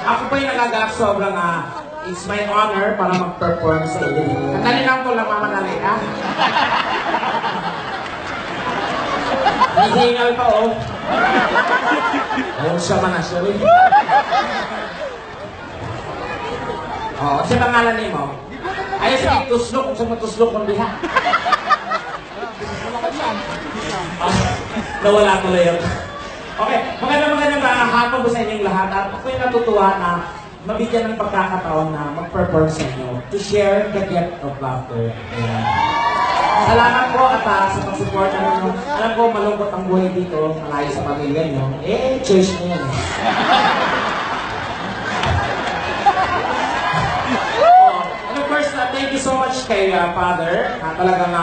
Ako po yung nagagak sobrang it's my honor para mag-perform sa iyo. Kanali lang ko lang mamanali, ha? Hihingal pa, oh. Oh, siya man na siya, eh. Oh, siya pangalan niyo mo? Ay, sige, tuslok. Kung saan matuslok kung diha. Nawala tuloy yun. Okay, magandang hapon po sa inyong lahat. At ako yung natutuwa na mabigyan ng pagkakataon na mag-perform sa inyo to share the gift of laughter. Ayan. Salamat po at sa pag-support ninyo. Alam ko, malungkot ang buhay dito, malayo sa pamilya nyo. Eh, choice nyo yan. And of course, thank you so much kay Father na talagang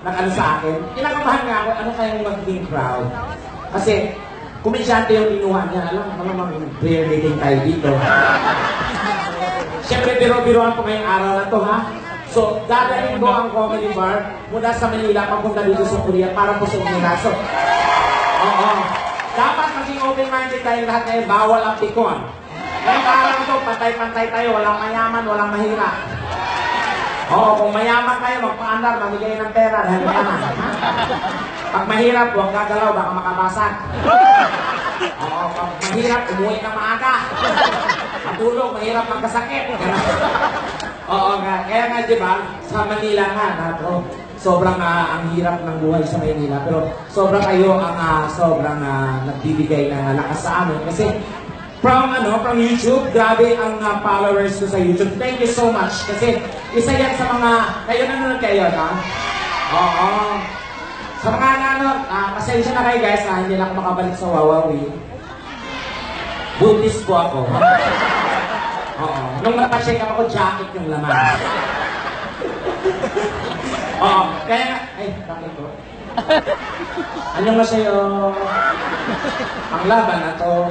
nag-ano sa akin. Kinakabahan nga ako, ano kayong magiging crowd. Kasi, kumisyante yung kinuha niya. Alam mo, prayer meeting tayo dito. Siyempre, biro-biroan ko ngayong araw na to, ha? So, dadaling ko ang comedy bar mula sa Manila papunta dito sa Korea para po sa Unilaso. Oo. Dapat maging open-minded tayo lahat ngayon. Bawal ang pikon. Ngayong araw ito, pantay-pantay tayo. Walang mayaman, walang mahirap. Oo, kung mayaman kayo, magpaandar, mamigay ng pera dahil mayaman. Pag mahirap, huwag gagalaw, baka makabasag. Oo, pag mahirap, umuwi na maaga. Matulog, mahirap magkasakit. Oo nga, kaya nga di ba, sa Manila nga, sobrang ang hirap ng buhay sa Manila. Pero sobrang kayo ang sobrang nagbibigay ng lakas sa amin. Kasi from YouTube, grabe ang followers ko sa YouTube. Thank you so much. Kasi isa yan sa mga, kayo nanonood kayo, ha? Oo. Sa mga nanonood, pasensya na kayo guys, hindi na ako makabalik sa Wawawi. Buntis po ako. Oo. Nung napacheck up ako, jacket yung laman. Oo. Kaya nga, ay, bakit po? Anong masa'yo? Ang laban na to.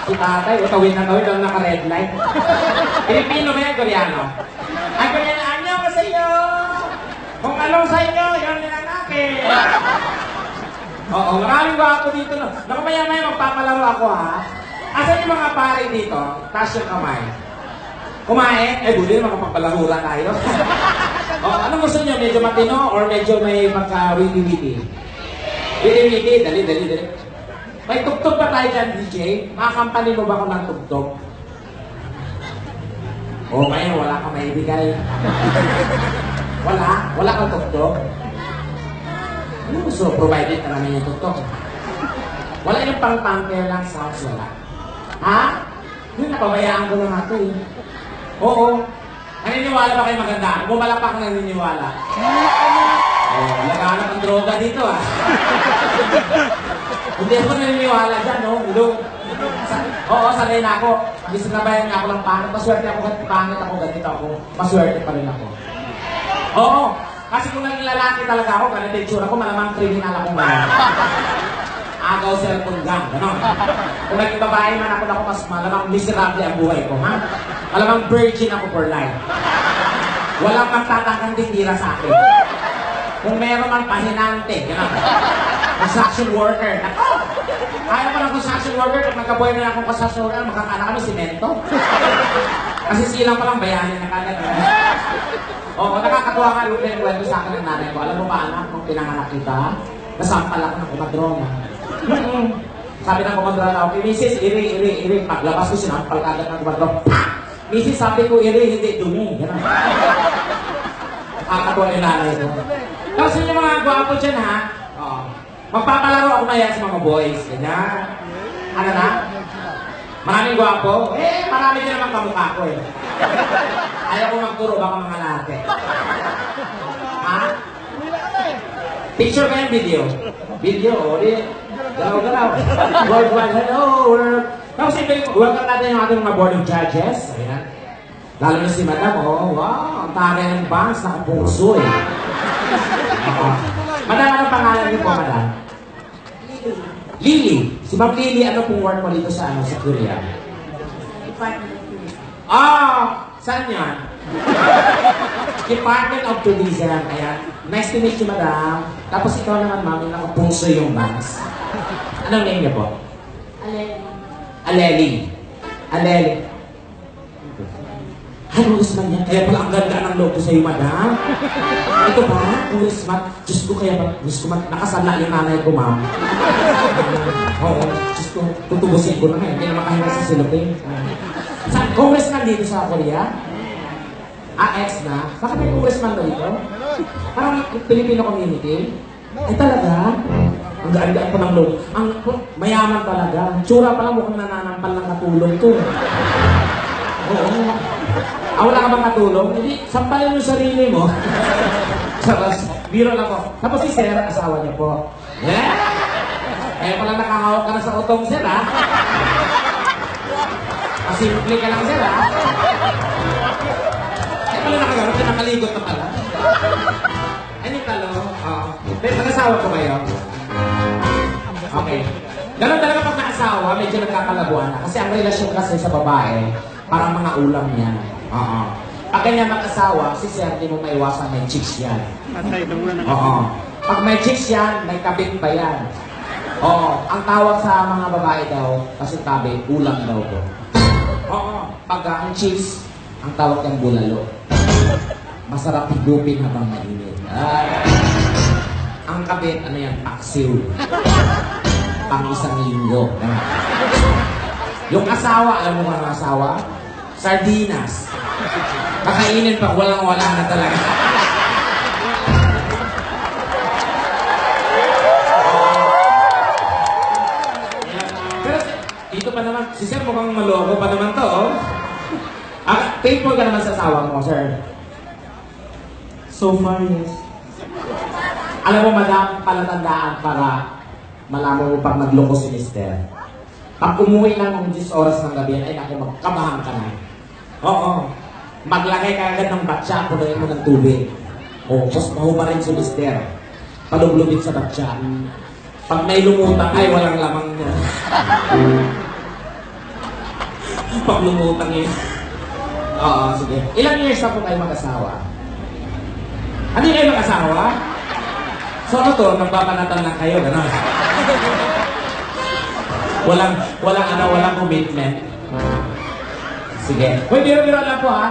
Si tatay, utawin na tawin lang naka-red light. Pilipino ba yan, Koreano? Ay, Koreano, anong masa'yo? Kung anong sa inyo, yun din ang akin. Oo, maraming gwapo dito. Nakamaya-maya magpapalaro ako, ha? Asan yung mga pare dito? Taas yung kamay. Kumain? Eh, buli naman kapagpalahura tayo. Anong gusto niyo? Medyo matino or medyo may magka-witty-witty? Witty-witty, dali. May tugtog pa tayo dyan, DJ? Makakampani mo ba ako ng tugtog? O ngayon, wala kang maibigay. Wala kang tugtog? Ano gusto? Provided ka namin yung tugtog. Wala yung pang-tanker lang sounds, wala. Ha? Yun, napabayaan ko na nga ito eh. Oo. Naniniwala ba kayo maganda? Bumala pa kang naniniwala. Laganap ang droga dito ah. Hindi ako naniniwala dyan, no? Oo, sanay na ako. Bisa na bayan nga ako ng pangit. Maswerte ako, pangit ako, ganito ako. Maswerte pa rin ako. Oo. Kasi kung naging lalaki talaga ako, ganito yung tsura ko, malamang kriminal akong malamang. Agaw, cellphone gang, gano'n. Kung naging babae man ako, mas malamang miserable ang buhay ko, ha? Malamang virgin ako for life. Walang magtatangkang tindira sa akin. Kung meron man pahinante, gano'n. Construction worker. Ako! Ayaw pa ng construction worker, kung nagkaboy na akong construction worker, makakana kami simento. Kasi silang palang bayanin na kagad. Oo, nakakatuwa nga yung kwento sa akin ng nanay ko. Alam mo ba anak, nung pinanganak kita, nasampal ako ng kumadrona. Sabi ng kumadrona ako, Mrs. Iri. Paglabas ko, sinampal kagad ng kumadrona. Mrs. sabi ko, Iri, hindi dumi. Yan ang nakakatuwa yung nanay ko. Tapos yung mga gwapo dyan, ha? Oo. Magpapalaro ako maya sa mga boys. Ganyan. Ano na? Maraming gwapo? Eh, marami din naman kamukha ko eh. Ayaw ko magturo, baka mga late. Ha? Picture ba yung video? Video, o di. Galaw-galaw. Worldwide, hello, world. Tapos welcome natin yung ating mga board of judges. Ayan. Lalo na si Madam, oh, wow. Ang taray ng bangs, nakapungso eh. Madam, anong pangalan niyo po, Madam? Lily. Si Ma'am Lily, ano pong work mo dito sa Korea? Saan yan? Department of Tourism. Ayan. Nice to meet you, Madam. Tapos ikaw naman, Ma'am, yung nakapungso yung bangs. Anong name niyo po? Ale. Aleli. Aleli. Congressman yan. Kaya pala ang ganda ng logo sa'yo, madam. Ito ba? Congressman? Diyos ko, kaya ba? Diyos ko, nakasala yung nanay ko, ma'am. Oo. Diyos ko, tutubusin ko na ngayon. Hindi na makahinga sa silupin. Saan? Congressman dito sa Korea? Ex na? Bakit may congressman dito? Parang Filipino community? Ay talaga? Ang gaan-gaan ko ng logo. Ang mayaman talaga. Tsura pala mukhang nananampal ng katulong to. Oo. Wala ka bang katulong? Hindi, sampalin mo yung sarili mo. Tapos, biro lang po. Tapos si Sir, asawa niya po. Yeah? Kaya pala nakahawak ka na sa utong, Sir, ha? Masimple ka lang, Sir, ha? Kaya pala nakagawa, nakaligot na pala. Ay, ni talo. Oo. Nag-asawa ko kayo? Okay. Ganun talaga pag naasawa, medyo nagkakalabuan na. Kasi ang relasyon kasi sa babae, parang mga ulam niya. Oo. Pag ganyan mag-asawa, si Sir, di mo maiwasan may chicks yan. Oo. Pag may chicks yan, may kabit pa yan. Oo. Ang tawag sa mga babae daw, kasi tabi, ulam daw po. Oo. Pag ang chicks, ang tawag niyang bulalo. Masarap higupin habang mainit. Ang kabit, ano yan, paksiw. Pang isang linggo. Yung asawa, alam mo ba ang asawa? Sardinas. Kakainin pag walang-wala na talaga. Pero dito pa naman, si Sir mukhang maloko pa naman to, oh. Faithful ka naman sa asawa mo, Sir? So far, yes. Alam mo, madam, palatandaan para malaman mo pag nagloko si Mister. Pag umuwi lang ng 10 oras ng gabi, ay naku, magkabahan ka na. Oo. Maglagay ka agad ng batya, punuin mo ng tubig. O, tapos mahuba rin si Mister. Palublubin sa batya. Pag may lumutang, ay walang lamang niya. Pag lumutang yun. Oo, sige. Ilang years na po kayo mag-asawa? Hindi kayo mag-asawa? So ano to, nagbabanatan lang kayo, gano'n? Walang commitment. Sige. Hoy, biro-biro lang po, ha?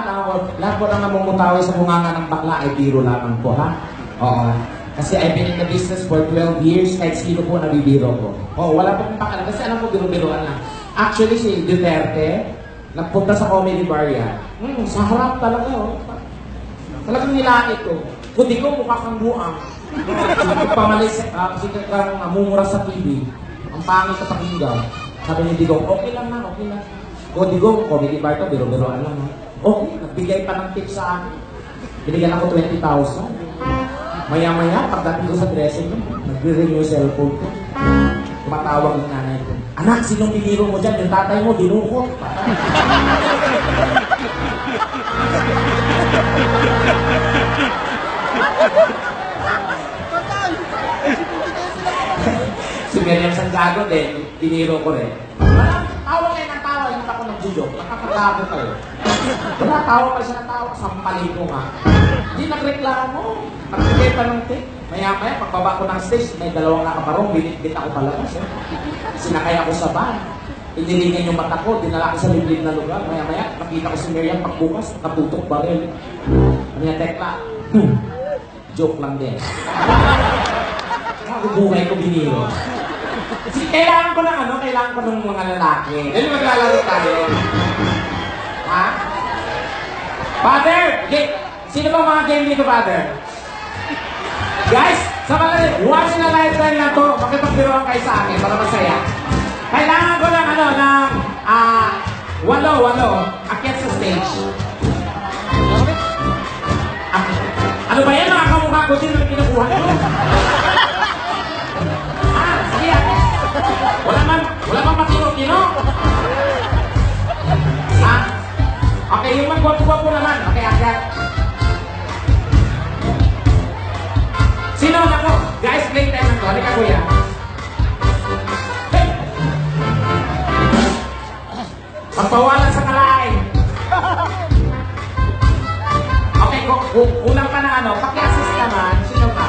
Lahat po na namumutawi sa bunganga ng bakla ay biro lamang po, ha? Oo. Kasi I've been in the business for 12 years, kahit sino po nabibiro ko. Oo, wala po kong pakala. Kasi alam ko, biro-biroan lang. Actually, si Duterte, nagpunta sa comedy bar yan. Sa harap talaga, oh. Talagang nilait ko. Kundi ko, mukha kang buang. Pamalis, kasi kang namumura sa TV. Ang pangit sa pakinggan. Sabi ni Digong, okay lang na, okay lang. O Digong, comedy bar to, biro-biroan lang. Ha? Okay, nagbigay pa ng tip sa akin. Binigyan ako 20,000. Maya-maya, pagdating ko sa dressing room, nagre-ring yung cellphone ko. Tumatawag yung nanay ko. Anak, sinong biniro mo dyan? Yung tatay mo, dinukot. Si Miriam Santiago din, biniro ko rin. Tawa kayo ng tawa, hindi ako nag-joke. Nakakagago kayo. Wala, tawa pa siya ng tawa. Sampalin ko nga. Hindi nagreklamo. Nagbigay pa ng tip. Maya-maya, pagbaba ko ng stage, may dalawang nakaparong, binit-bit ako palabas. Sinakay ako sa van. Inilingan yung mata ko, dinala ko sa liblib na lugar. Maya-maya, nakita ko si Miriam pagbukas, nakatutok baril. Ano yan, tekla? Joke lang din. Buhay ko biniro. Kailangan ko ng kailangan ko ng mga lalaki. Dahil maglalaro tayo. Ha? Father! Sino ba mga game dito, Father? Guys, sa mga once in a lifetime na to, makipagbiruan kayo sa akin para masaya. Kailangan ko ng walo, akyat sa stage. Ano ba yan? Mga kamukha ko din ang kinukuha nyo. Sige. Wala man matino-tino. Okay, yung magwapo-wapo naman. Okay, akyat. Sino ako? Guys, play time na to. Halika, kuya. Hey! Pagpawalan sa kalaay. Okay, kulang pa na paki-assist naman. Sino ka?